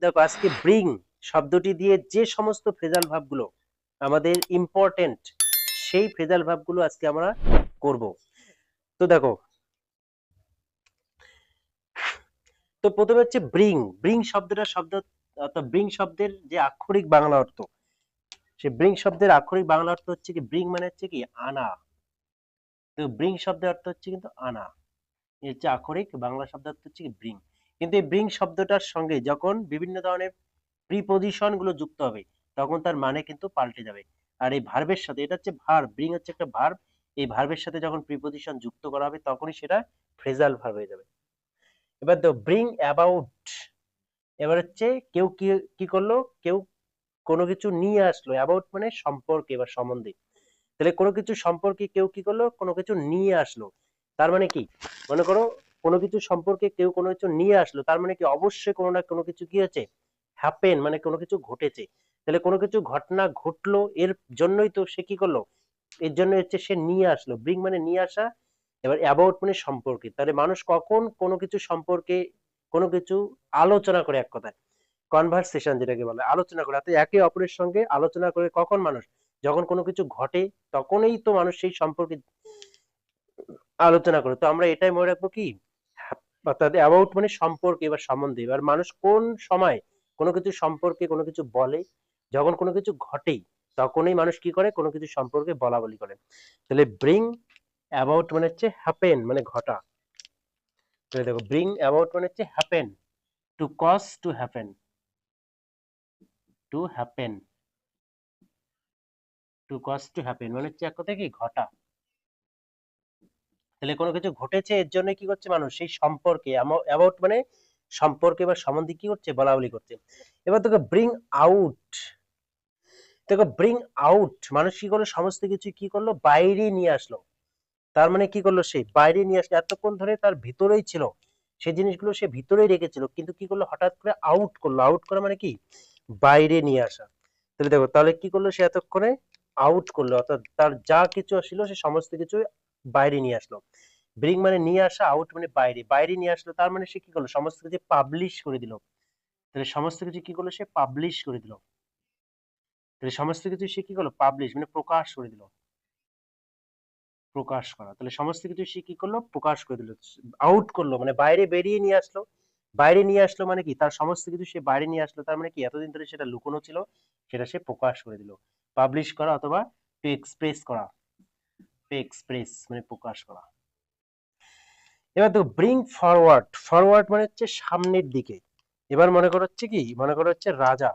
দেখো আজকে ব্রিং শব্দটি দিয়ে যে সমস্ত ফ্রেজাল ভার্বগুলো আমাদের ইম্পর্টেন্ট সেই ফ্রেজাল ভার্বগুলো আজকে আমরা করব। তো দেখো, তো প্রথমে হচ্ছে ব্রিং। ব্রিং শব্দ অর্থাৎ ব্রিং শব্দের যে আক্ষরিক বাংলা অর্থ, সে ব্রিং শব্দের আক্ষরিক বাংলা অর্থ হচ্ছে কি, ব্রিং মানে হচ্ছে কি আনা। তো ব্রিং শব্দের অর্থ হচ্ছে কিন্তু আনা, এর হচ্ছে আক্ষরিক বাংলা শব্দ অর্থ হচ্ছে কি ব্রিং। কিন্তু এই ব্রিং শব্দটার সঙ্গে যখন বিভিন্ন ধরনের প্রিপজিশন গুলো যুক্ত হবে তখন তার মানে কিন্তু পাল্টে যাবে। আর এই ভার্বের সাথে, এটা হচ্ছে ভার্ব, ব্রিং হচ্ছে একটা ভার্ব, এই ভার্বের সাথে যখন প্রিপজিশন যুক্ত করা হবে তখনই সেটা ফ্রেজাল ভার্ব হয়ে যাবে। এবার তো ব্রিং অ্যাবাউট, এবার হচ্ছে কেউ কি কি করলো, কেউ কোনো কিছু নিয়ে আসলো। অ্যাবাউট মানে সম্পর্কে বা সম্বন্ধে। তাহলে কোনো কিছু সম্পর্কে কেউ কি করলো, কোনো কিছু নিয়ে আসলো, তার মানে কি, মনে করো কোনো কিছু সম্পর্কে কেউ কোনো কিছু নিয়ে আসলো, তার মানে কি অবশ্যই কোনো না কোনো কিছু কি হচ্ছে, হ্যাপেন, মানে কোনো কিছু ঘটেছে। তাহলে কোনো কিছু ঘটনা ঘটলো, এর জন্যই তো সে কি করলো, এর জন্য হচ্ছে সে নিয়ে আসলো। ব্রিং মানে নিয়ে আসা। এবার অ্যাবাউট মানে সম্পর্কে। তাহলে মানুষ কখন কোনো কিছু সম্পর্কে কোনো কিছু আলোচনা করে, এক কথায় কনভারসেশন যেটাকে বলে, আলোচনা করে, অর্থাৎ একে অপরের সঙ্গে আলোচনা করে কখন মানুষ, যখন কোনো কিছু ঘটে তখনই তো মানুষ সেই সম্পর্কে আলোচনা করে। তো আমরা এটাই মনে রাখবো কি, অর্থাৎ অ্যাবাউট মানে সম্পর্কে বা সম্বন্ধে। এবার মানুষ কোন সময় কোনো কিছু সম্পর্কে কোনো কিছু বলে, যখন কোনো কিছু ঘটে তখনই মানুষ কি করে, কোনো কিছু সম্পর্কে বলা বলি করে। তাহলে ব্রিং অ্যাবাউট মানে হচ্ছে হ্যাপেন, মানে ঘটা। তাহলে দেখো, ব্রিং অ্যাবাউট মানে হচ্ছে happen, to cause, to happen, to happen, to cause to happen মানে হচ্ছে এক কথা কি ঘটা। তাহলে কোনো কিছু ঘটেছে এর জন্য কি করছে মানুষ, সেই সম্পর্কে, অ্যাবাউট মানে সম্পর্কে বা সম্বন্ধে কি করছে, বলা বলি করছে। এবার দেখো ব্রিং আউট, দেখো ব্রিং আউট মানুষ কি করলো, সমস্ত কিছু কি করলো, বাইরে নিয়ে আসলো। তার মানে কি করলো, সে বাইরে নিয়ে আসলো, এতক্ষণ ধরে তার ভিতরেই ছিল, সেই জিনিসগুলো সে ভিতরেই রেখেছিল, কিন্তু কি করলো, হঠাৎ করে আউট করলো। আউট করা মানে কি, বাইরে নিয়ে আসা। তাহলে দেখো, তাহলে কি করলো, সে এতক্ষণে আউট করলো, অর্থাৎ তার যা কিছু ছিল সে সমস্ত কিছু বাইরে নিয়ে আসলো। ব্রিং মানে নিয়ে আসা, আউট মানে বাইরে, বাইরে নিয়ে আসলো, তার মানে সে কি করলো, সমস্ত কিছু পাবলিশ করে দিল। তাহলে সমস্ত কিছু কি করলো, সে পাবলিশ করে দিল। তাহলে সমস্ত কিছু সে কি করলো, পাবলিশ মানে প্রকাশ করে দিল, প্রকাশ করা। তাহলে সমস্ত কিছু সে কি করলো, প্রকাশ করে দিল। আউট করলো মানে বাইরে বেরিয়ে নিয়ে আসলো। বাইরে নিয়ে আসলো মানে কি, তার সমস্ত কিছু সে বাইরে নিয়ে আসলো, তার মানে কি এতদিন ধরে সেটা লুকোনো ছিল, সেটা সে প্রকাশ করে দিল। পাবলিশ করা অথবা টু এক্সপ্রেস করা, টু এক্সপ্রেস মানে প্রকাশ করা। এবার দেখো ব্রিং ফরওয়ার্ড, ফরওয়ার্ড মানে হচ্ছে সামনের দিকে। এবার মনে করো হচ্ছে কি, মনে করো হচ্ছে রাজা,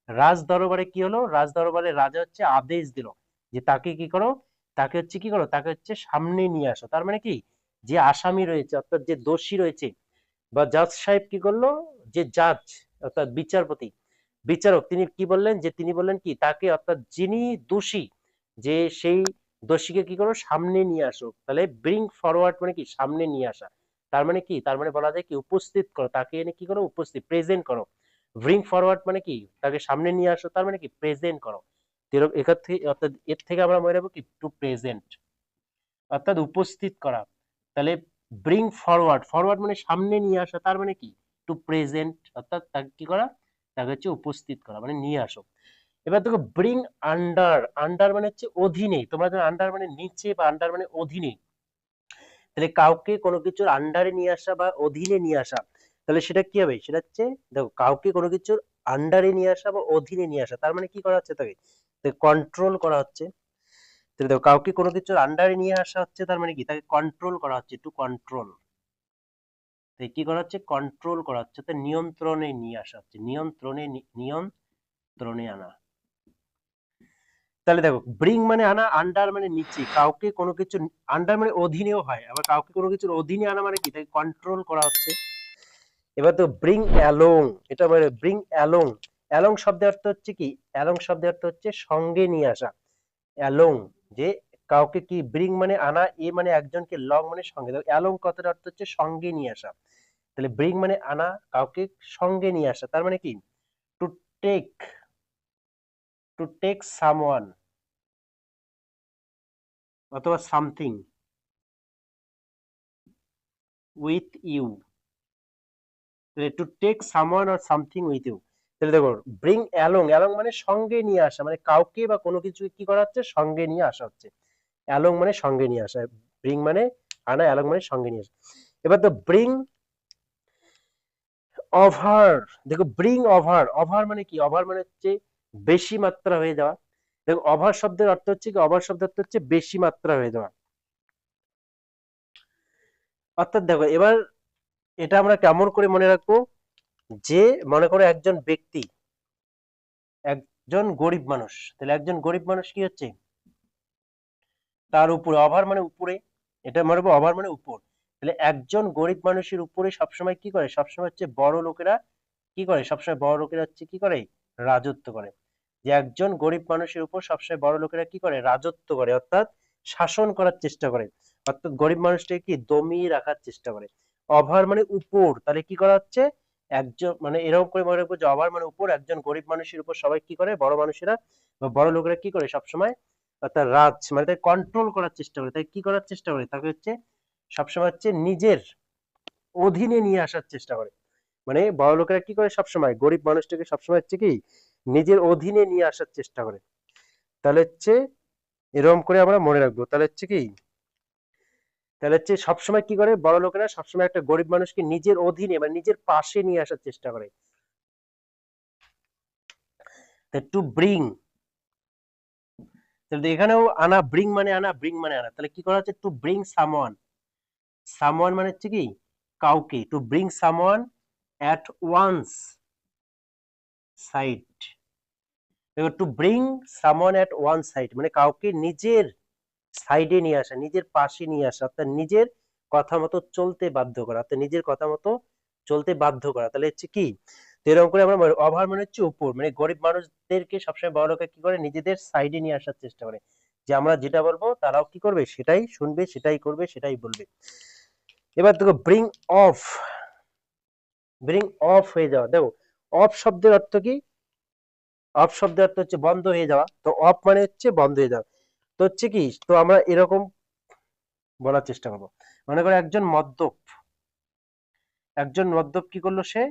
রাজ দরবারে কি হলো, রাজ দরবারে রাজা হচ্ছে আদেশ দিল যে তাকে কি করো, তাকে হচ্ছে কি করো, তাকে হচ্ছে সামনে নিয়ে আসো। তার মানে কি, যে আসামি রয়েছে অর্থাৎ যে দোষী রয়েছে, বা জাজ সাহেব কি করলো, যে জাজ অর্থাৎ বিচারপতি, বিচারক, তিনি কি বললেন, যে তিনি বললেন কি তাকে, অর্থাৎ যিনি দোষী, যে সেই দোষীকে কি করো, সামনে নিয়ে আসো। তাহলে ব্রিং ফরওয়ার্ড মানে কি, সামনে নিয়ে আসা। তার মানে কি, তার মানে বলা যায় কি, উপস্থিত করো, তাকে এনে কি করো, উপস্থিত, প্রেজেন্ট করো। ব্রিং ফরওয়ার্ড মানে কি, তাকে সামনে নিয়ে আসো, তার মানে কি প্রেজেন্ট করো। এখান থেকে, অর্থাৎ এর থেকে আমরা মনে রাখবো কি, টু প্রেজেন্ট, অর্থাৎ উপস্থিত করা। তাহলে ব্রিং ফরওয়ার্ড, ফরওয়ার্ড মানে সামনে নিয়ে আসা, তার মানে কি টু প্রেজেন্ট, অর্থাৎ তাকে কি করা, তাকে হচ্ছে উপস্থিত করা, মানে নিয়ে আসো। এবার দেখো ব্রিং আন্ডার, আন্ডার মানে হচ্ছে অধীনে। তোমরা জানো আন্ডার মানে নিচে, বা আন্ডার মানে অধীনে। তাহলে কাউকে কোনো কিছুর আন্ডারে নিয়ে আসা বা অধীনে নিয়ে আসা, তাহলে সেটা কি হবে, সেটা হচ্ছে, দেখো কাউকে কোনো কিছুর আন্ডারে নিয়ে আসা বা অধীনে নিয়ে আসা, তার মানে কি করা হচ্ছে, তাকে কন্ট্রোল করা হচ্ছে। তাহলে দেখো কাউকে কোনো কিছুর আন্ডারে নিয়ে আসা হচ্ছে, তার মানে কি তাকে কন্ট্রোল করা হচ্ছে, টু কন্ট্রোল। তাই কি করা হচ্ছে, কন্ট্রোল করা হচ্ছে, তো নিয়ন্ত্রণে নিয়ে আসা হচ্ছে, নিয়ন্ত্রণে, নিয়ন্ত্রণে আনা। তাহলে দেখো ব্রিং মানে আনা, আন্ডার মানে নিচে, কাউকে কোনো কিছু আন্ডার মানে অধীনেও হয়, আবার কাউকে কোনো কিছুর অধীনে আনা মানে কি, তাকে কন্ট্রোল করা হচ্ছে। এবার তো ব্রিং অ্যালং, এটা মানে ব্রিং অ্যালং, অ্যালং শব্দের অর্থ হচ্ছে কি, অ্যালং শব্দের অর্থ হচ্ছে সঙ্গে নিয়ে আসা। অ্যালং, যে কাউকে কি, ব্রিং মানে আনা, এ মানে একজনকে, লং মানে সঙ্গে, অ্যালং কথার অর্থ হচ্ছে সঙ্গে নিয়ে আসা। তাহলে ব্রিং মানে আনা, কাউকে সঙ্গে নিয়ে আসা, তার মানে কি to take, to take someone অথবা something with you. To take someone or something with you, তাহলে দেখো ব্রিং অ্যালং, অ্যালং মানে সঙ্গে নিয়ে আসা, মানে কাউকে বা কোনো কিছু কি করা হচ্ছে, সঙ্গে নিয়ে আসা হচ্ছে। অ্যালং মানে সঙ্গে নিয়ে আসা, ব্রিং মানে আনা, অ্যালং মানে সঙ্গে নিয়ে আসা। এবার তো ব্রিং ওভার, দেখো ব্রিং ওভার, ওভার মানে কি, ওভার মানে হচ্ছে বেশি মাত্রা হয়ে যাওয়া। দেখো ওভার শব্দের অর্থ হচ্ছে কি, ওভার শব্দের অর্থ হচ্ছে বেশি মাত্রা হয়ে যাওয়া। অর্থাৎ দেখো এবার এটা আমরা কেমন করে মনে রাখবো, যে মনে করো একজন ব্যক্তি, একজন গরিব মানুষ, তাহলে একজন গরিব মানুষ কি হচ্ছে, তার উপরে, ওভার মানে উপরে, এটা মনে রাখবো ওভার মানে উপর। তাহলে একজন গরিব মানুষের উপরে সবসময় কি করে, সবসময় হচ্ছে বড় লোকেরা কি করে, সবসময় বড় লোকেরা হচ্ছে কি করে, রাজত্ব করে। যে একজন গরিব মানুষের উপর সবসময় বড় লোকেরা কি করে, রাজত্ব করে, অর্থাৎ শাসন করার চেষ্টা করে, অর্থাৎ গরিব মানুষটাকে কি দমিয়ে রাখার চেষ্টা করে। ওভার মানে উপর, তাহলে কি করা হচ্ছে, একজন মানে এরকম করে মনে রাখবো যে ওভার মানে উপর, একজন গরিব মানুষের উপর সবাই কি করে, বড় মানুষেরা বা বড় লোকেরা কি করে সবসময়, অর্থাৎ রাজ মানে তাকে কন্ট্রোল করার চেষ্টা করে, তাই কি করার চেষ্টা করে, তাকে হচ্ছে সবসময় হচ্ছে নিজের অধীনে নিয়ে আসার চেষ্টা করে। মানে বড় লোকেরা কি করে, সবসময় গরিব মানুষটাকে সবসময় হচ্ছে কি নিজের অধীনে নিয়ে আসার চেষ্টা করে। তাহলে হচ্ছে এরকম করে আমরা মনে রাখবো, তাহলে হচ্ছে কি, তাহলে হচ্ছে সবসময় কি করে, বড় লোকেরা সবসময় একটা গরিব মানুষকে নিজের অধীনে মানে নিজের পাশে নিয়ে আসার চেষ্টা করে। টু ব্রিং, তাহলে এখানেও আনা, ব্রিং মানে আনা, ব্রিং মানে আনা, তাহলে কি করা হচ্ছে, টু ব্রিং সামওয়ান, সামওয়ান মানে হচ্ছে কি কাউকে, to bring someone at once side. দেখো to bring someone at one side মানে কাউকে নিজের সাইডে নিয়ে আসা, নিজের পাশে নিয়ে আসা, অর্থাৎ নিজের কথা মতো চলতে বাধ্য করা, অর্থাৎ নিজের কথা মতো চলতে বাধ্য করা। তাহলে হচ্ছে কি, তো এরকম করে আমরা ওভার মানে হচ্ছে উপর, মানে গরিব মানুষদেরকে সবসময় বড় লোকেরা কি করে, নিজেদের সাইডে নিয়ে আসার চেষ্টা করে, যে আমরা যেটা বলবো তারাও কি করবে, সেটাই শুনবে, সেটাই করবে, সেটাই বলবে। এবার দেখো ব্রিং অফ, ব্রিং অফ হয়ে যাওয়া। দেখো অফ শব্দের অর্থ কি, অফ শব্দের অর্থ হচ্ছে বন্ধ হয়ে যাওয়া, তো অফ মানে হচ্ছে বন্ধ হয়ে যাওয়া। তো হচ্ছে কি, তো আমরা এরকম বলার চেষ্টা করবো, মনে করো একজন মদ্যপ, একজন মদ্যপ কি করলো, সে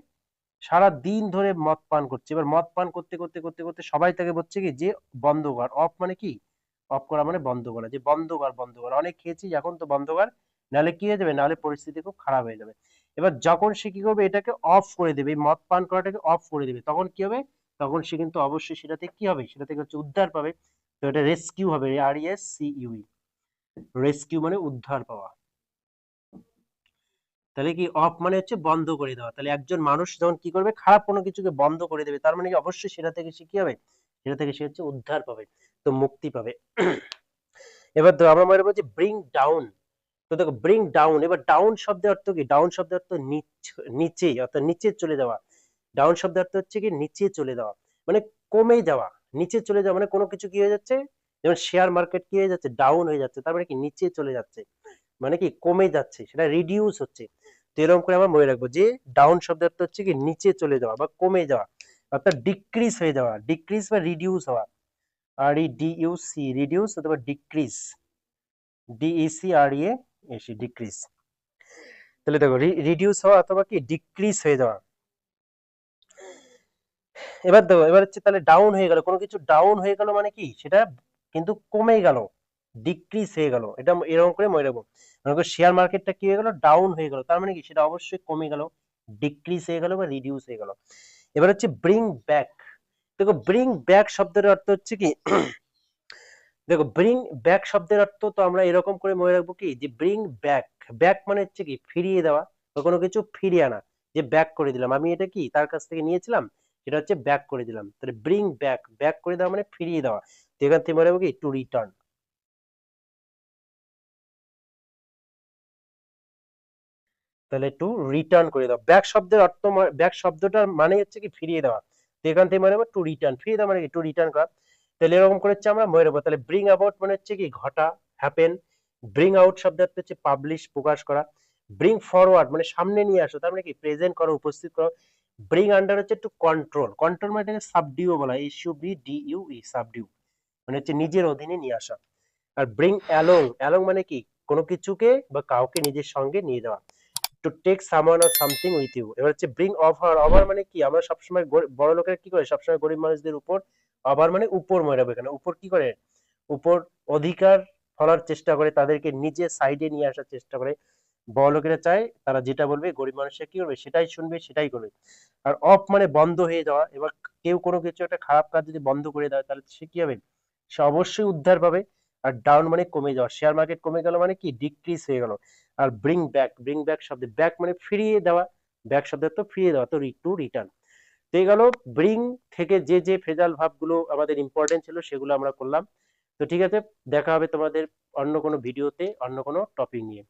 সারা দিন ধরে মদ পান করছে, এবার মদ পান করতে করতে করতে করতে সবাই তাকে বলছে কি যে বন্ধ কর, অফ মানে কি, অফ করা মানে বন্ধ করা, যে বন্ধ কর, বন্ধ কর, অনেক খেয়েছি এখন তো বন্ধ কর, নাহলে কি হয়ে যাবে, নাহলে পরিস্থিতি খুব খারাপ হয়ে যাবে। এবার যখন সে কি করবে, এটাকে অফ করে দেবে, এই মদ পান করাটাকে অফ করে দেবে, তখন কি হবে, তখন সে কিন্তু অবশ্যই সেটা থেকে কি হবে, সেটা থেকে হচ্ছে উদ্ধার পাবে। তো এটা রেস্কিউ হবে, RESCUE, রেস্কিউ মানে উদ্ধার পাওয়া। তাহলে কি অফ মানে হচ্ছে বন্ধ করে দেওয়া, তাহলে একজন মানুষ যখন কি করবে, খারাপ কোনো কিছুকে বন্ধ করে দেবে, তার মানে কি অবশ্যই সেটা থেকে সে কি হবে, সেটা থেকে সে হচ্ছে উদ্ধার পাবে, তো মুক্তি পাবে। এবার তো আমরা মনে বলছি ব্রিং ডাউন, তো দেখো ব্রিং ডাউন, এবার ডাউন শব্দের অর্থ কি, ডাউন শব্দের অর্থ নিচে, অর্থাৎ নিচে চলে যাওয়া। ডাউন শব্দের অর্থ হচ্ছে কি নিচে চলে যাওয়া, মানে কমে যাওয়া, নিচে চলে যাওয়া মানে কোনো কিছু কি হয়ে যাচ্ছে, যেমন শেয়ার মার্কেট কি হয়ে যাচ্ছে, ডাউন হয়ে যাচ্ছে, তার মানে কি নিচে চলে যাচ্ছে, মানে কি কমে যাচ্ছে, সেটা রিডিউস হচ্ছে। তো এরকম করে আমরা মনে রাখবো যে ডাউন শব্দের অর্থ হচ্ছে কি নিচে চলে যাওয়া বা কমে যাওয়া, অর্থাৎ ডিক্রিজ হয়ে যাওয়া, ডিক্রিজ বা রিডিউস হওয়া, REDUC, রিডিউস অথবা ডিক্রিজ, DECREAC, ডিক্রিজ। তাহলে দেখো রিডিউস হওয়া অথবা কি ডিক্রিজ হয়ে যাওয়া। এবার দেখো, এবার হচ্ছে তাহলে ডাউন হয়ে গেল, কোনো কিছু ডাউন হয়ে গেল মানে কি, সেটা কিন্তু কমে গেল, ডিক্রিজ হয়ে গেল, এটা এরকম করে মনে রাখবো। মনে করো শেয়ার মার্কেটটা কি হয়ে গেল, ডাউন হয়ে গেল, তার মানে কি সেটা অবশ্যই কমে গেল, ডিক্রিজ হয়ে গেল বা রিডিউস হয়ে গেল। এবার হচ্ছে ব্রিং ব্যাক, দেখো ব্রিং ব্যাক শব্দের অর্থ হচ্ছে কি, দেখো ব্রিং ব্যাক শব্দের অর্থ তো আমরা এরকম করে মনে রাখবো কি, যে ব্রিং ব্যাক, ব্যাক মানে হচ্ছে কি ফিরিয়ে দেওয়া বা কোনো কিছু ফিরিয়ে আনা, যে ব্যাক করে দিলাম, আমি এটা কি তার কাছ থেকে নিয়েছিলাম, সেটা হচ্ছে ব্যাক করে দিলাম, তাহলে ব্রিং ব্যাক, ব্যাক করে দেওয়া মানে ফিরিয়ে দেওয়া। তো এখান থেকে মনে রাখবো কি টু রিটার্ন, তাহলে টু রিটার্ন করে দাও। ব্যাক শব্দের অর্থ, ব্যাক শব্দটার মানে হচ্ছে কি ফিরিয়ে দেওয়া, তো এখান থেকে মনে হবে টু রিটার্ন, ফিরিয়ে দেওয়া মানে কি টু রিটার্ন করা। তাহলে এরকম করে হচ্ছে আমরা মনে রাখবো। তাহলে ব্রিং অ্যাবাউট মানে হচ্ছে কি ঘটা, হ্যাপেন। ব্রিং আউট শব্দের অর্থ হচ্ছে পাবলিশ, প্রকাশ করা। ব্রিং ফরওয়ার্ড মানে সামনে নিয়ে আসো, তার মানে কি প্রেজেন্ট করো, উপস্থিত করো। ব্রিং আন্ডার হচ্ছে টু কন্ট্রোল, কন্ট্রোল মানে এটাকে সাবডিউ বলা হয়, SUBDUE, সাবডিউ মানে হচ্ছে নিজের অধীনে নিয়ে আসা। আর ব্রিং অ্যালং, অ্যালং মানে কি কোনো কিছুকে বা কাউকে নিজের সঙ্গে নিয়ে যাওয়া। To take someone or something with you. এবার হচ্ছে ব্রিং অফার। অফার মানে কি, আমরা সবসময় বড় লোকেরা কি করে, সবসময় গরিব মানুষদের উপর, অফার মানে উপর মেরাবে, এখানে উপর কি করে, উপর অধিকার ফলার চেষ্টা করে, তাদেরকে নিজে সাইডে নিয়ে আসার চেষ্টা করে। বড় লোকেরা চায় তারা যেটা বলবে গরিব মানুষরা কি করবে, সেটাই শুনবে, সেটাই করবে। আর অফ মানে বন্ধ হয়ে যাওয়া। এবার কেউ কোনো কিছু একটা খারাপ কাজ যদি বন্ধ করে দেয় তাহলে সে কি হবে, সে অবশ্যই উদ্ধার পাবে। আর ডাউন মানে কমে যাওয়া, শেয়ার মার্কেট কমে গেল মানে কি, ডিক্রিজ হয়ে গেল। আর ব্রিং ব্যাক, ব্রিং ব্যাক শব্দ, ব্যাক মানে ফিরিয়ে দেওয়া, ব্যাক শব্দ তো ফিরিয়ে দেওয়া, তো টু রিটার্ন। তো এই গেল ব্রিং থেকে যে যে ফ্রেজাল ভার্বগুলো আমাদের ইম্পর্টেন্ট ছিল সেগুলো আমরা করলাম। তো ঠিক আছে, দেখা হবে তোমাদের অন্য কোনো ভিডিওতে অন্য কোনো টপিক নিয়ে।